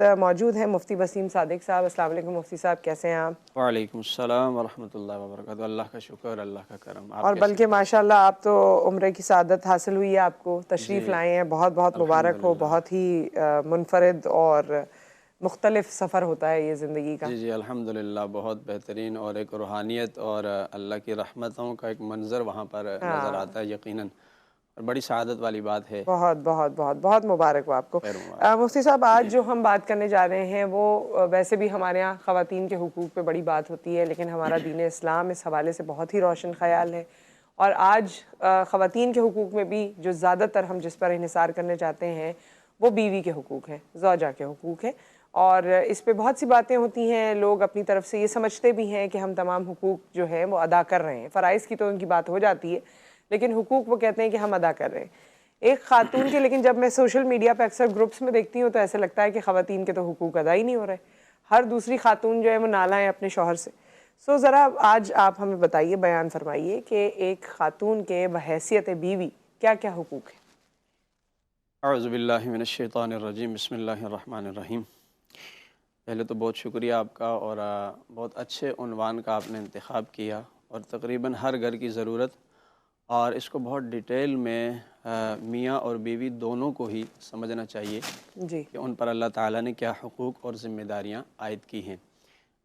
मौजूद हैं मुफ्ती वसीम सादिक साहब। अस्सलाम वालेकुम मुफ्ती साहब, कैसे हैं आप? वालेकुम अस्सलाम वरहमतुल्लाहि वबरकातुहू। अल्लाह का शुक्र, अल्लाह का करम। आप और कैसे बल्कि हैं? माशाल्लाह आप तो उम्र की सआदत हासिल हुई है आपको, जी, तशरीफ़ लाए हैं, बहुत बहुत मुबारक हो। अल्हम्दुलिल्लाह। बहुत ही मुनफरिद और मुख्तलिफ सफ़र होता है ये ज़िंदगी का। जी, जी, अल्हम्दुलिल्लाह, बहुत बेहतरीन और एक रूहानियत और अल्लाह की रहमतों का एक मंज़र वहाँ पर नज़र हाँ, आता है यकीनन, और बड़ी सआदत वाली बात है। बहुत बहुत बहुत बहुत मुबारक हो आपको। खैर मुबारक। मुफ्ती साहब, आज जो हम बात करने जा रहे हैं वो वैसे भी हमारे यहाँ ख़वातीन के हुकूक़ पे बड़ी बात होती है, लेकिन हमारा दीन इस्लाम इस हवाले से बहुत ही रोशन ख़याल है। और आज ख़वातीन के हुकूक़ में भी जो ज़्यादातर हम जिस पर इन्हिसार करने चाहते हैं वो बीवी के हुकूक़ हैं, ज़ौजा के हुकूक़ हैं। और इस पे बहुत सी बातें होती हैं, लोग अपनी तरफ से ये समझते भी हैं कि हम तमाम हुकूक़ जो हैं वो अदा कर रहे हैं। फ़राइज़ की तो उनकी बात हो जाती है, लेकिन हुकूक़ वो कहते हैं कि हम अदा कर रहे हैं एक खातून के। लेकिन जब मैं सोशल मीडिया पे अक्सर ग्रुप्स में देखती हूँ तो ऐसा लगता है कि ख़वातीन के तो हुकूक़ अदा ही नहीं हो रहे। हर दूसरी खातून जो है वो नाला है अपने शौहर से। सो ज़रा आज आप हमें बताइए, बयान फरमाइए कि एक खातून के बहैसियत बीवी क्या क्या हुकूक़ हैं। अऊज़ु बिल्लाहि मिनश शैतानिर रजीम, बिस्मिल्लाहिर रहमानिर रहीम। पहले तो बहुत शुक्रिया आपका, और बहुत अच्छे उन्वान का आपने इंतखाब किया, और तकरीबन हर घर की ज़रूरत, और इसको बहुत डिटेल में मियाँ और बीवी दोनों को ही समझना चाहिए जी कि उन पर अल्लाह ताला ने क्या हुकूक और ज़िम्मेदारियाँ आयद की हैं।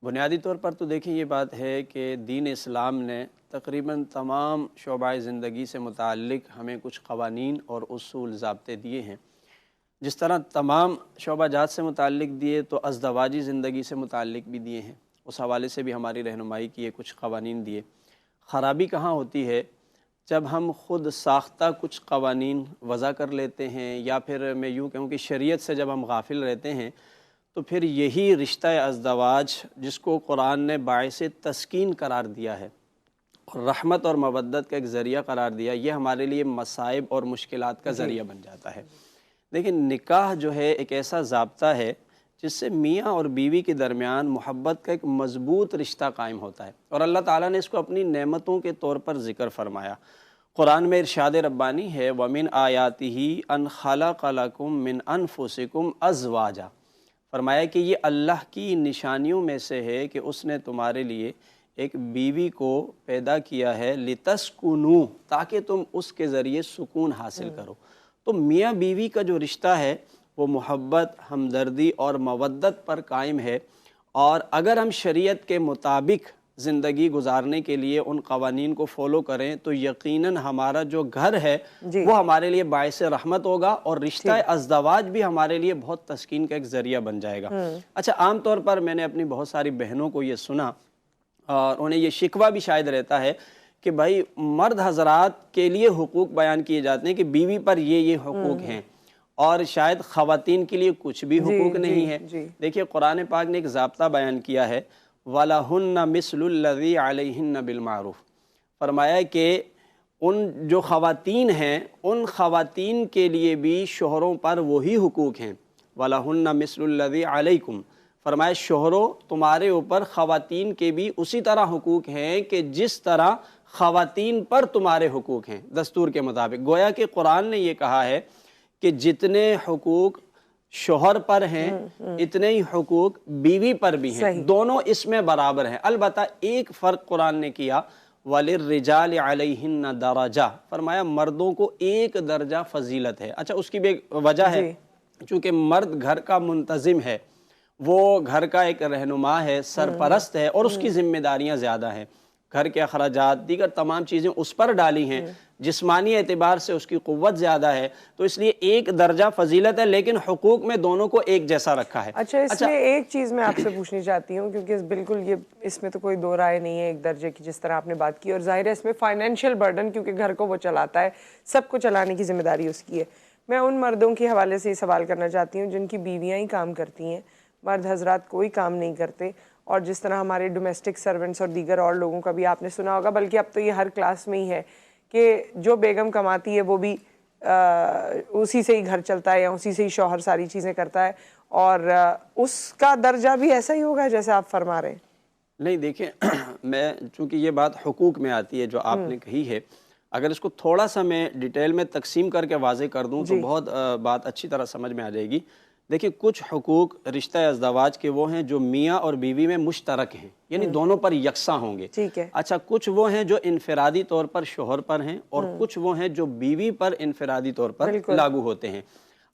बुनियादी तौर पर तो देखिए, ये बात है कि दीन इस्लाम ने तकरीबन तमाम शोबाए ज़िंदगी से मुताल्लिक़ हमें कुछ क़वानीन और उसूल ज़ाब्ते दिए हैं। जिस तरह तमाम शोबाजात से मुताल्लिक़ दिए, तो अज़दवाजी ज़िंदगी से मुताल्लिक़ भी दिए हैं, उस हवाले से भी हमारी रहनुमाई की है, कुछ क़वानीन दिए। ख़राबी कहाँ होती है? जब हम ख़ुद साख्ता कुछ क़वानीन वज़ा कर लेते हैं, या फिर मैं यूँ कहूँ कि शरीयत से जब हम गाफ़िल रहते हैं, तो फिर यही रिश्ता अज़दवाज, जिसको कुरान ने बाइसे तस्कीन करार दिया है और रहमत और मवद्दत का एक ज़रिया करार दिया, ये हमारे लिए मसाइब और मुश्किलात का जी ज़रिया बन जाता है। लेकिन निकाह जो है एक ऐसा ज़ाब्ता है जिससे मियाँ और बीवी के दरमियान मोहब्बत का एक मज़बूत रिश्ता कायम होता है, और अल्लाह ताला ने इसको अपनी नेमतों के तौर पर ज़िक्र फरमाया। कुरान में इरशाद रब्बानी है, वमिन आयातिही अन खलक़ लकुम मिन अनफुसिकुम अज़वाजा। फरमाया कि ये अल्लाह की निशानियों में से है कि उसने तुम्हारे लिए एक बीवी को पैदा किया है, लितस्कुनू, ताकि तुम उसके ज़रिए सुकून हासिल करो। तो मियाँ बीवी का जो रिश्ता है वो मोहब्बत, हमदर्दी और मवद्दत पर कायम है। और अगर हम शरीयत के मुताबिक ज़िंदगी गुजारने के लिए उन क़वानीन को फ़ॉलो करें, तो यकीनन हमारा जो घर है जी वो हमारे लिए बाइस रहमत होगा, और रिश्ता ठीक। अज़दवाज भी हमारे लिए बहुत तस्कीन का एक ज़रिया बन जाएगा। अच्छा, आम तौर पर मैंने अपनी बहुत सारी बहनों को ये सुना, और उन्हें ये शिकवा भी शायद रहता है कि भाई मर्द हज़रात के लिए हुकूक बयान किए जाते हैं कि बीवी पर ये हुकूक हैं, और शायद ख़वातीन के लिए कुछ भी जी हुकूक जी नहीं है। जी देखिए, कुरान पाक ने एक ज़ाब्ता बयान किया है, वलहुन्ना मिस्लुल्लज़ी अलैहिन्ना बिलमारूफ़। फरमाया कि उन जो ख़वातीन हैं, उन ख़वातीन के लिए भी शोहरों पर वही हुकूक हैं। वलहुन्ना मिस्लुल्लज़ी अलैकुम, फरमाया शोहरों, तुम्हारे ऊपर ख़वातीन के भी उसी तरह हुकूक हैं कि जिस तरह ख़वातीन पर तुम्हारे हुकूक हैं, दस्तूर के मुताबिक। गोया कि कुरान ने ये कहा है कि जितने हुकूक शोहर पर हैं, इतने ही हुकूक बीवी पर भी हैं, सही। दोनों इसमें बराबर हैं। अलबत्ता एक फ़र्क कुरान ने किया, वलिर्रिजाल अलैहिन्ना दरजा, फरमाया मर्दों को एक दर्जा फजीलत है। अच्छा, उसकी भी एक वजह है, जी चूँकि मर्द घर का मुंतज़िम है, वो घर का एक रहनुमा है, सरपरस्त है, और उसकी ज़िम्मेदारियाँ ज़्यादा हैं। घर के अखराजात, दीगर तमाम चीज़ें उस पर डाली हैं, जिस्मानी एतबार से उसकी क़ुव्वत ज़्यादा है, तो इसलिए एक दर्जा फ़जीलत है, लेकिन हुकूक में दोनों को एक जैसा रखा है। अच्छा, अच्छा, इसमें एक चीज़ मैं आपसे पूछनी चाहती हूँ, क्योंकि बिल्कुल ये इसमें तो कोई दो राय नहीं है एक दर्जे की, जिस तरह आपने बात की। और ज़ाहिर है इसमें फाइनेंशियल बर्डन, क्योंकि घर को वो चलाता है, सबको चलाने की जिम्मेदारी उसकी है। मैं उन मर्दों के हवाले से ये सवाल करना चाहती हूँ जिनकी बीवियाँ ही काम करती हैं, मर्द हजरात कोई काम नहीं करते। और जिस तरह हमारे डोमेस्टिक सर्वेंट्स और दीगर और लोगों का भी आपने सुना होगा, बल्कि अब तो ये हर क्लास में ही है कि जो बेगम कमाती है वो भी उसी से ही घर चलता है, या उसी से ही शौहर सारी चीज़ें करता है। और उसका दर्जा भी ऐसा ही होगा जैसे आप फरमा रहे हैं। नहीं देखिए मैं, चूँकि ये बात हुकूक में आती है जो आपने कही है, अगर इसको थोड़ा सा मैं डिटेल में तकसीम करके वाज़े कर दूँ तो जी बहुत बात अच्छी तरह समझ में आ जाएगी। دیکھیں کچھ حقوق رشتہ ازدواج کے وہ ہیں جو میاں اور بیوی میں مشترک ہیں، یعنی دونوں پر یکساں ہوں گے۔ ٹھیک ہے۔ اچھا کچھ وہ ہیں جو انفرادی طور پر شوہر پر ہیں، اور کچھ وہ ہیں جو بیوی پر انفرادی طور پر لاگو ہوتے ہیں۔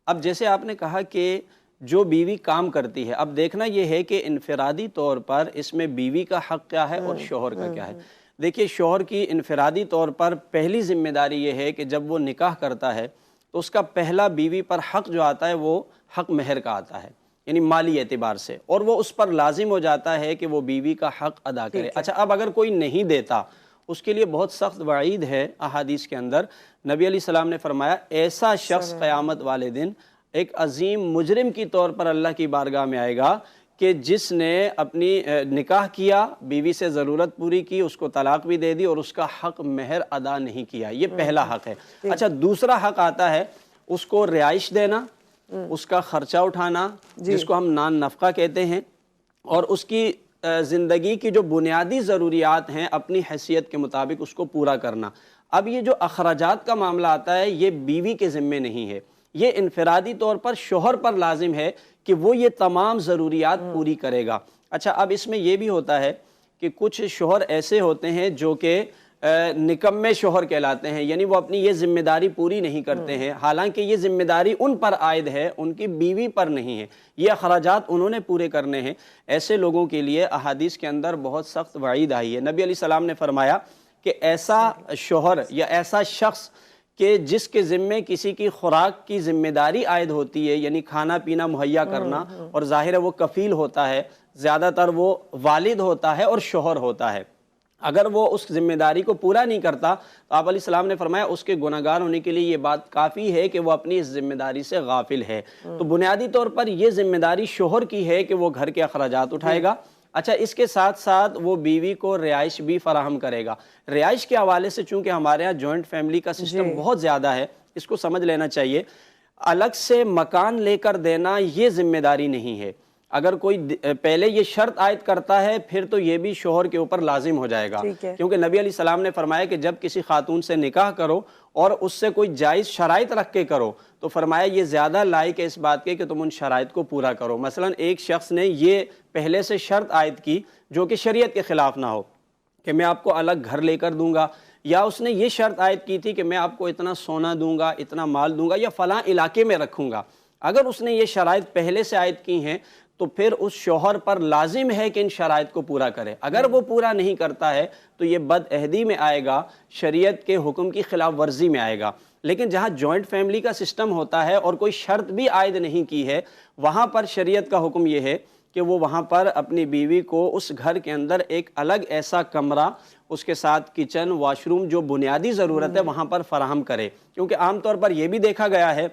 اب جیسے آپ نے کہا کہ جو بیوی کام کرتی ہے، اب دیکھنا یہ ہے کہ انفرادی طور پر اس میں بیوی کا حق کیا ہے اور شوہر کا کیا ہے۔ دیکھیے شوہر کی انفرادی طور پر پہلی ذمہ داری یہ ہے کہ جب وہ نکاح کرتا ہے تو اس کا پہلا بیوی پر حق جو آتا ہے وہ حق مہر کا آتا ہے، یعنی مالی اعتبار سے، اور وہ اس پر لازم ہو جاتا ہے کہ وہ بیوی کا حق ادا کرے۔ اچھا اب اگر کوئی نہیں دیتا، اس کے لیے بہت سخت وعید ہے احادیث کے اندر۔ نبی علیہ السلام نے فرمایا ایسا شخص قیامت والے دن ایک عظیم مجرم کی طور پر اللہ کی بارگاہ میں آئے گا کہ جس نے اپنی نکاح کیا، بیوی سے ضرورت پوری کی، اس کو طلاق بھی دے دی اور اس کا حق مہر ادا نہیں کیا۔ یہ پہلا حق ہے۔ اچھا دوسرا حق آتا ہے اس کو رہائش دینا، اس کا خرچہ اٹھانا، جس کو ہم نان نفقہ کہتے ہیں، اور اس کی زندگی کی جو بنیادی ضروریات ہیں اپنی حیثیت کے مطابق اس کو پورا کرنا۔ اب یہ جو اخراجات کا معاملہ آتا ہے یہ بیوی کے ذمے نہیں ہے، یہ انفرادی طور پر شوہر پر لازم ہے کہ وہ یہ تمام ضروریات پوری کرے گا۔ اچھا اب اس میں یہ بھی ہوتا ہے کہ کچھ شوہر ایسے ہوتے ہیں جو کہ نکمے شوہر کہلاتے ہیں، یعنی وہ اپنی یہ ذمہ داری پوری نہیں کرتے ہیں، حالانکہ یہ ذمہ داری ان پر عائد ہے، ان کی بیوی پر نہیں ہے، یہ اخراجات انہوں نے پورے کرنے ہیں۔ ایسے لوگوں کے لیے احادیث کے اندر بہت سخت وعید آئی ہے۔ نبی علیہ السلام نے فرمایا کہ ایسا شوہر یا ایسا شخص کہ جس کے ذمے کسی کی خوراک کی ذمہ داری عائد ہوتی ہے، یعنی کھانا پینا مہیا کرنا، اور ظاہر ہے وہ کفیل ہوتا ہے، زیادہ تر وہ والد ہوتا ہے اور شوہر ہوتا ہے، اگر وہ اس ذمہ داری کو پورا نہیں کرتا تو آپ علیہ السلام نے فرمایا اس کے گناہگار ہونے کے لیے یہ بات کافی ہے کہ وہ اپنی اس ذمہ داری سے غافل ہے۔ تو بنیادی طور پر یہ ذمہ داری شوہر کی ہے کہ وہ گھر کے اخراجات اٹھائے گا۔ اچھا اس کے ساتھ ساتھ وہ بیوی کو رہائش بھی فراہم کرے گا۔ رہائش کے حوالے سے چونکہ ہمارے ہاں جوائنٹ فیملی کا سسٹم بہت زیادہ ہے، اس کو سمجھ لینا چاہیے، الگ سے مکان لے کر دینا یہ ذمہ داری نہیں ہے۔ اگر کوئی پہلے یہ شرط عائد کرتا ہے پھر تو یہ بھی شوہر کے اوپر لازم ہو جائے گا، کیونکہ نبی علیہ السلام نے فرمایا کہ جب کسی خاتون سے نکاح کرو اور اس سے کوئی جائز شرائط رکھ کے کرو تو فرمایا یہ زیادہ لائق ہے اس بات کے کہ تم ان شرائط کو پورا کرو۔ مثلا ایک شخص نے یہ پہلے سے شرط عائد کی جو کہ شریعت کے خلاف نہ ہو کہ میں آپ کو الگ گھر لے کر دوں گا، یا اس نے یہ شرط عائد کی تھی کہ میں آپ کو اتنا سونا دوں گا، اتنا مال دوں گا، یا فلاں علاقے میں رکھوں گا، اگر اس نے یہ شرائط پہلے سے عائد کی ہیں تو پھر اس شوہر پر لازم ہے کہ ان شرائط کو پورا کرے۔ اگر وہ پورا نہیں کرتا ہے تو یہ بد عہدی میں آئے گا، شریعت کے حکم کی خلاف ورزی میں آئے گا۔ لیکن جہاں جوائنٹ فیملی کا سسٹم ہوتا ہے اور کوئی شرط بھی عائد نہیں کی ہے، وہاں پر شریعت کا حکم یہ ہے کہ وہ وہاں پر اپنی بیوی کو اس گھر کے اندر ایک الگ ایسا کمرہ، اس کے ساتھ کچن، واش روم، جو بنیادی ضرورت ہے وہاں پر فراہم کرے۔ کیونکہ عام طور پر یہ بھی دیکھا گیا ہے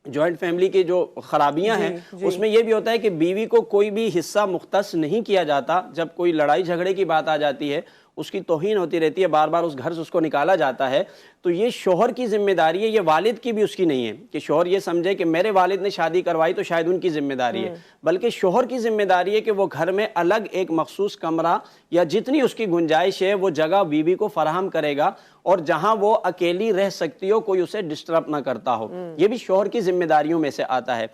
جوائنٹ فیملی کی جو خرابیاں ہیں اس میں یہ بھی ہوتا ہے کہ بیوی کو کوئی بھی حصہ مختص نہیں کیا جاتا، جب کوئی لڑائی جھگڑے کی بات آ جاتی ہے اس کی توہین ہوتی رہتی ہے، بار بار اس گھر سے اس کو نکالا جاتا ہے، تو یہ شوہر کی ذمہ داری ہے، یہ والد کی بھی اس کی نہیں ہے کہ شوہر یہ سمجھے کہ میرے والد نے شادی کروائی تو شاید ان کی ذمہ داری ہے، بلکہ شوہر کی ذمہ داری ہے کہ وہ گھر میں الگ ایک مخصوص کمرہ یا جتنی اس کی گنجائش ہے وہ جگہ بیوی کو فراہم کرے گا، اور جہاں وہ اکیلی رہ سکتی ہو، کوئی اسے ڈسٹرب نہ کرتا ہو، یہ بھی شوہر کی ذمہ داریوں میں سے آتا ہے۔